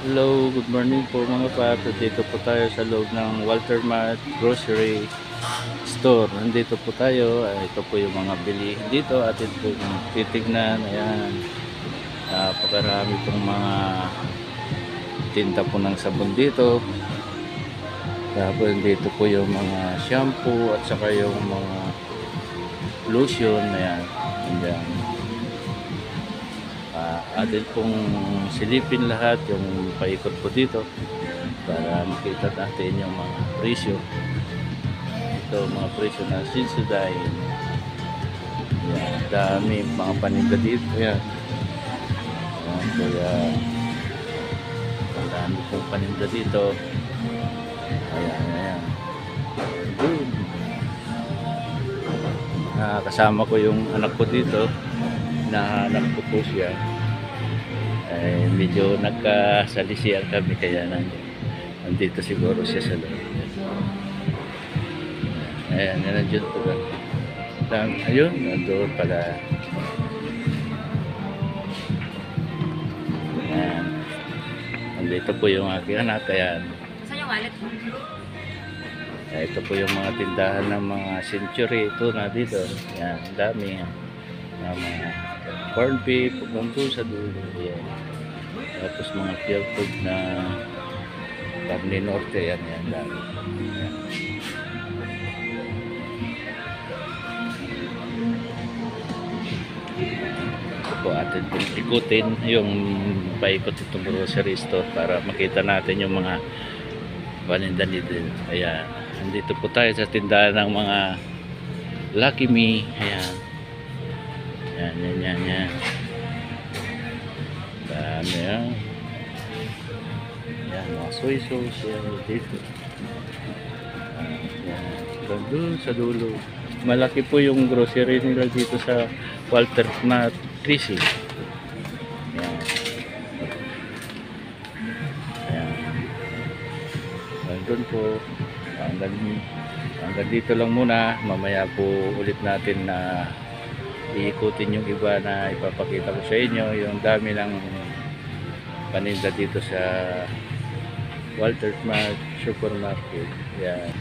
Hello, good morning po mga paps. Dito po tayo sa loob ng Walter Mart Grocery Store. Nandito po tayo. Ito po yung mga bili dito. Atin po yung titignan. Ayan. Napakarami pong mga tinta po ng sabon dito. Tapos dito po yung mga shampoo at saka yung mga lotion. Ayan. Ayan. Atin pong silipin lahat yung paikot po dito para makita natin yung mga presyo. Ito mga presyo na Sensodyne. Yan, dami mga paninda dito. Yan. Yan, kaya ang dami pong paninda dito. Ayan, ayan. Good. Kasama ko yung anak ko dito. Nahanap ko po siya. Medyo nagkasalisiyan kami kaya nandito siguro siya sa loob. Ayan, nandiyan po lang. Ayun, nandoon pala. Ayan. Nandito po yung aking anak. Ayan. Saan yung wallet mo? Ito po yung mga tindahan ng mga Century. Ito na dito. Ayan, dami. Mga corn beef, pupunto sa dulo. Ayan. Tapos mga pure food na carne norte. Yan, yan, dami. Ayan. Ito po atin pong ikutin yung paikot itong grocery store para makita natin yung mga paninda nito. Ayan. Andito po tayo sa tindahan ng mga Lucky Me. Ayan. Yan, yan, yan, yan. Dami yan. Yan, mga soy sauce yan dito. Yan. Doon sa dulo. Malaki po yung grocery nila dito sa Walter Mart Crisi. Yan. Yan. Doon po. Hanggang dito lang muna. Mamaya po ulit natin na iikutin yung iba na ipapakita ko sa inyo yung dami ng paninda dito sa Walter Mart Supermarket. Yan.